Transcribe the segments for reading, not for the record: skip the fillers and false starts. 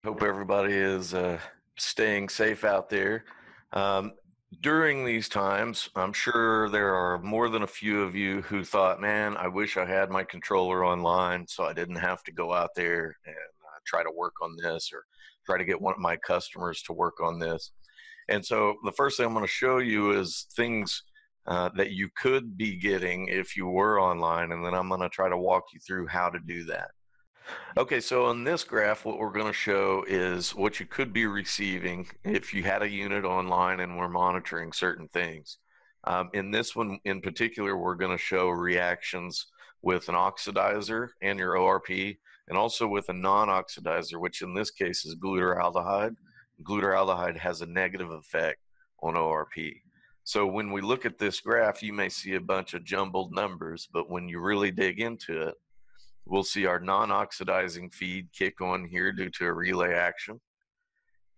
Hope everybody is staying safe out there. Um, During these times, I'm sure there are more than a few of you who thought, man, I wish I had my controller online so I didn't have to go out there and try to work on this or try to get one of my customers to work on this. And so the first thing I'm going to show you is things that you could be getting if you were online, and then I'm going to try to walk you through how to do that. Okay, so on this graph, what we're going to show is what you could be receiving if you had a unit online and we're monitoring certain things. In this one in particular, we're going to show reactions with an oxidizer and your ORP, and also with a non-oxidizer, which in this case is glutaraldehyde. Glutaraldehyde has a negative effect on ORP. So when we look at this graph, you may see a bunch of jumbled numbers, but when you really dig into it, we'll see our non-oxidizing feed kick on here due to a relay action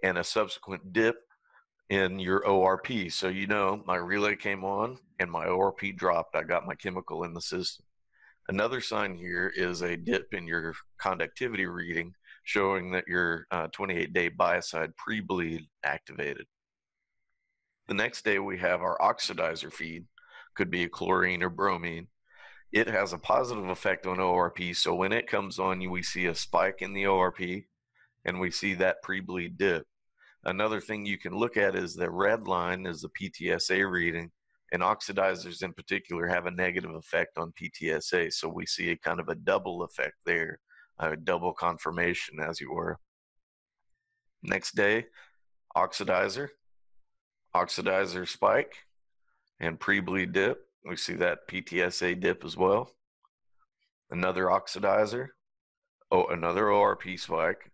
and a subsequent dip in your ORP. So you know my relay came on and my ORP dropped. I got my chemical in the system. Another sign here is a dip in your conductivity reading, showing that your 28-day biocide pre-bleed activated. The next day we have our oxidizer feed, could be a chlorine or bromine. It has a positive effect on ORP, so when it comes on, we see a spike in the ORP, and we see that pre-bleed dip. Another thing you can look at is the red line is the PTSA reading, and oxidizers in particular have a negative effect on PTSA, so we see a kind of a double effect there, a double confirmation, as you were. Next day, oxidizer spike, and pre-bleed dip. We see that PTSA dip as well. Another oxidizer, another ORP spike,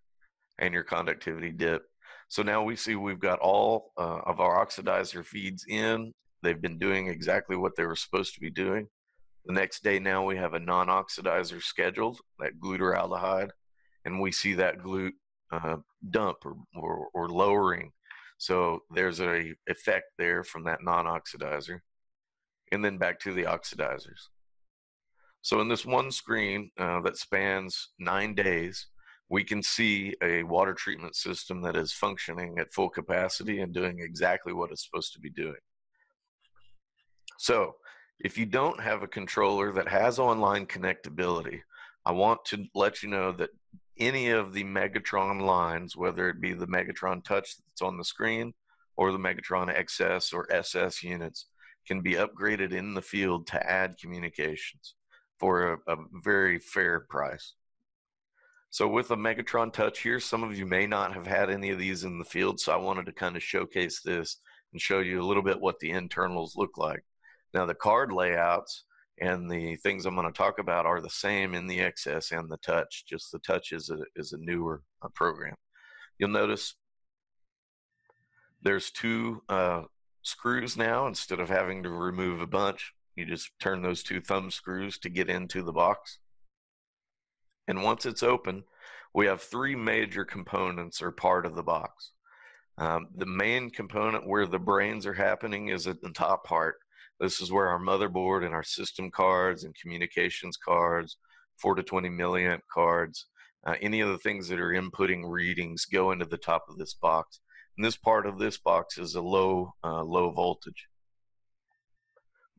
and your conductivity dip. So now we see we've got all of our oxidizer feeds in. They've been doing exactly what they were supposed to be doing. The next day now we have a non-oxidizer scheduled, that glutaraldehyde, and we see that glut dump or lowering. So there's a effect there from that non-oxidizer. And then back to the oxidizers. So in this one screen that spans 9 days, we can see a water treatment system that is functioning at full capacity and doing exactly what it's supposed to be doing. So if you don't have a controller that has online connectability, I want to let you know that any of the Megatron lines, whether it be the Megatron Touch that's on the screen or the Megatron XS or SS units, can be upgraded in the field to add communications for a very fair price. So with a Megatron Touch here, some of you may not have had any of these in the field, so I wanted to kind of showcase this and show you a little bit what the internals look like. Now the card layouts and the things I'm going to talk about are the same in the XS and the Touch, just the Touch is a newer program. You'll notice there's two screws now. Instead of having to remove a bunch, you just turn those two thumb screws to get into the box. And once it's open, we have three major components are part of the box. The main component where the brains are happening is at the top part. This is where our motherboard and our system cards and communications cards, 4 to 20 milliamp cards, any of the things that are inputting readings go into the top of this box. And this part of this box is a low voltage.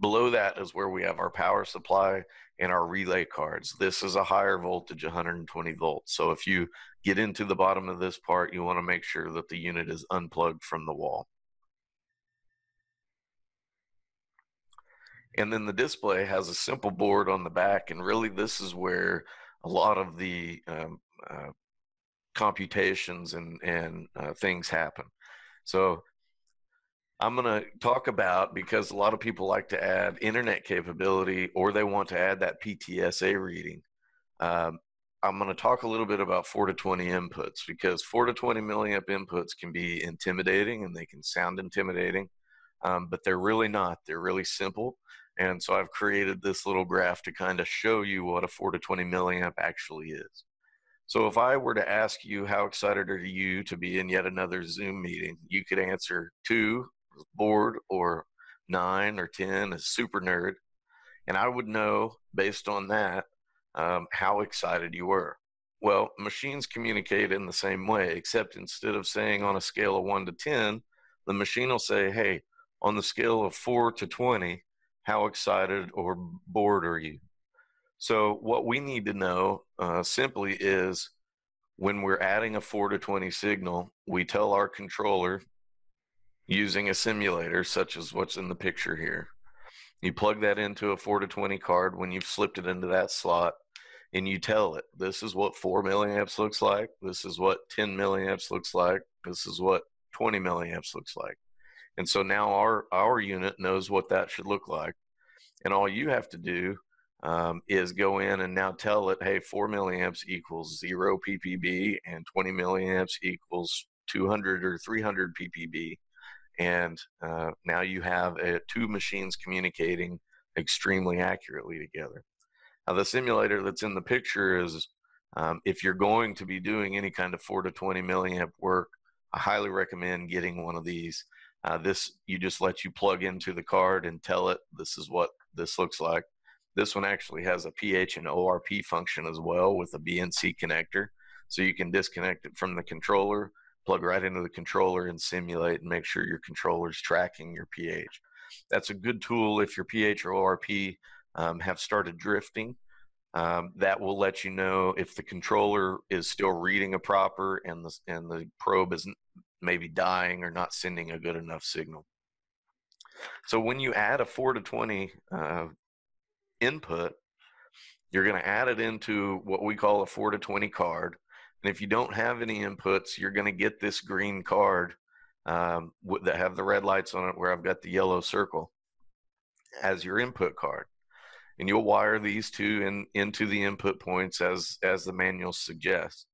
Below that is where we have our power supply and our relay cards. This is a higher voltage, 120 volts. So if you get into the bottom of this part, you want to make sure that the unit is unplugged from the wall. And then the display has a simple board on the back, and really this is where a lot of the computations and things happen. So I'm going to talk about, because a lot of people like to add internet capability or they want to add that PTSA reading. I'm going to talk a little bit about 4 to 20 inputs, because 4 to 20 milliamp inputs can be intimidating and they can sound intimidating, but they're really not. They're really simple. And so I've created this little graph to kind of show you what a 4 to 20 milliamp actually is. So if I were to ask you, how excited are you to be in yet another Zoom meeting, you could answer 2, bored, or 9 or 10 is super nerd. And I would know based on that how excited you were. Well, machines communicate in the same way, except instead of saying on a scale of 1 to 10, the machine will say, hey, on the scale of 4 to 20, how excited or bored are you? So, what we need to know simply is when we're adding a 4 to 20 signal, we tell our controller using a simulator, such as what's in the picture here. You plug that into a 4 to 20 card when you've slipped it into that slot, and you tell it, this is what 4 milliamps looks like, this is what 10 milliamps looks like, this is what 20 milliamps looks like. And so now our unit knows what that should look like. And all you have to do is go in and now tell it, hey, 4 milliamps equals 0 ppb, and 20 milliamps equals 200 or 300 ppb. And now you have two machines communicating extremely accurately together. Now, the simulator that's in the picture is, if you're going to be doing any kind of 4 to 20 milliamp work, I highly recommend getting one of these. This you just let you plug into the card and tell it this is what this looks like. This one actually has a pH and ORP function as well with a BNC connector, so you can disconnect it from the controller, plug right into the controller, and simulate and make sure your controller's tracking your pH. That's a good tool if your pH or ORP have started drifting. That will let you know if the controller is still reading a proper and the probe is maybe dying or not sending a good enough signal. So when you add a 4 to 20 input, you're going to add it into what we call a 4 to 20 card. And if you don't have any inputs, you're going to get this green card that have the red lights on it where I've got the yellow circle as your input card. And you'll wire these two into the input points as the manual suggests.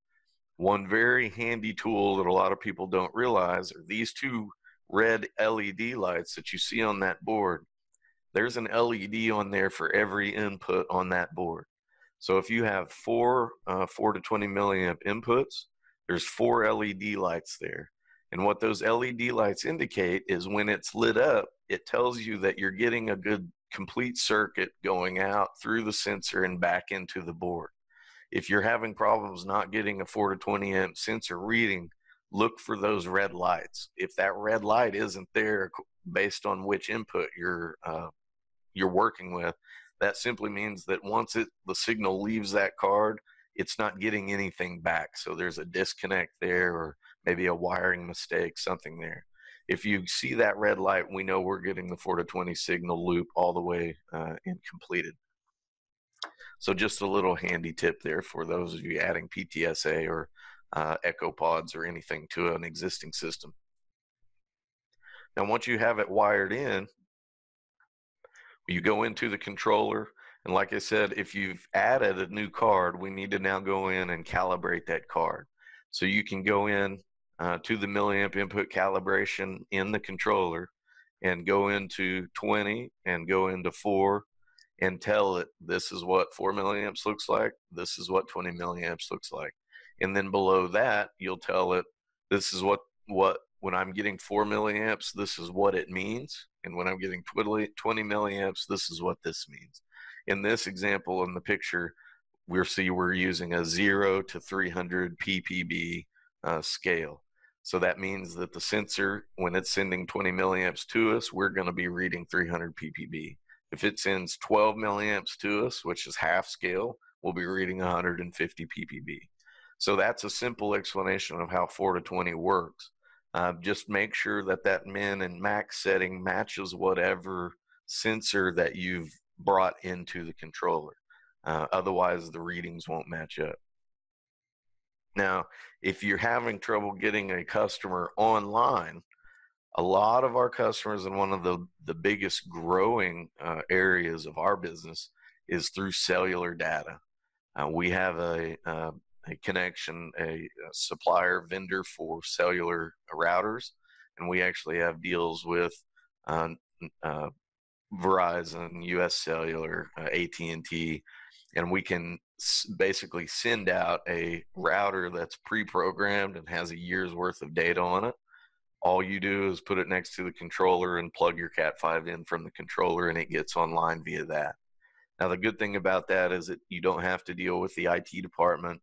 One very handy tool that a lot of people don't realize are these two red LED lights that you see on that board. There's an LED on there for every input on that board. So if you have four 4 to 20 milliamp inputs, there's 4 LED lights there. And what those LED lights indicate is when it's lit up, it tells you that you're getting a good complete circuit going out through the sensor and back into the board. If you're having problems not getting a 4 to 20 amp sensor reading, look for those red lights. If that red light isn't there based on which input you're working with, that simply means that once the signal leaves that card, it's not getting anything back. So there's a disconnect there, or maybe a wiring mistake, something there. If you see that red light, we know we're getting the 4 to 20 signal loop all the way and completed. So just a little handy tip there for those of you adding PTSA or Echo Pods or anything to an existing system. Now, once you have it wired in, you go into the controller, and like I said, if you've added a new card, we need to now go in and calibrate that card. So you can go in to the milliamp input calibration in the controller and go into 20 and go into 4 and tell it this is what 4 milliamps looks like, this is what 20 milliamps looks like. And then below that, you'll tell it this is what when I'm getting 4 milliamps, this is what it means. And when I'm getting 20 milliamps, this is what this means. In this example in the picture, we're using a 0 to 300 ppb scale. So that means that the sensor, when it's sending 20 milliamps to us, we're going to be reading 300 ppb. If it sends 12 milliamps to us, which is half scale, we'll be reading 150 ppb. So that's a simple explanation of how 4 to 20 works. Just make sure that that min and max setting matches whatever sensor that you've brought into the controller. Otherwise, the readings won't match up. Now, if you're having trouble getting a customer online, a lot of our customers, and one of the biggest growing areas of our business is through cellular data. We have a connection, a supplier vendor for cellular routers, and we actually have deals with Verizon, US Cellular, AT&T, and we can basically send out a router that's pre-programmed and has a year's worth of data on it. All you do is put it next to the controller and plug your Cat5 in from the controller, and it gets online via that. Now, the good thing about that is that you don't have to deal with the IT department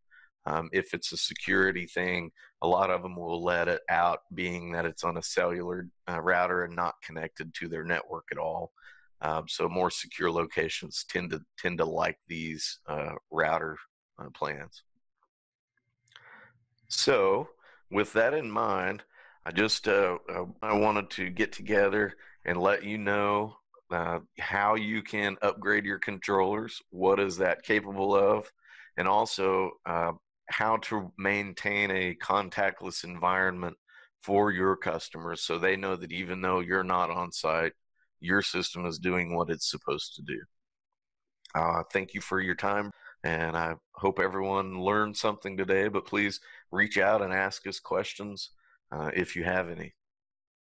If it's a security thing, a lot of them will let it out, being that it's on a cellular router and not connected to their network at all. So more secure locations tend to like these router plans. So, with that in mind, I wanted to get together and let you know how you can upgrade your controllers, what is that capable of, and also how to maintain a contactless environment for your customers so they know that even though you're not on site, your system is doing what it's supposed to do. Thank you for your time, and I hope everyone learned something today. But please reach out and ask us questions if you have any.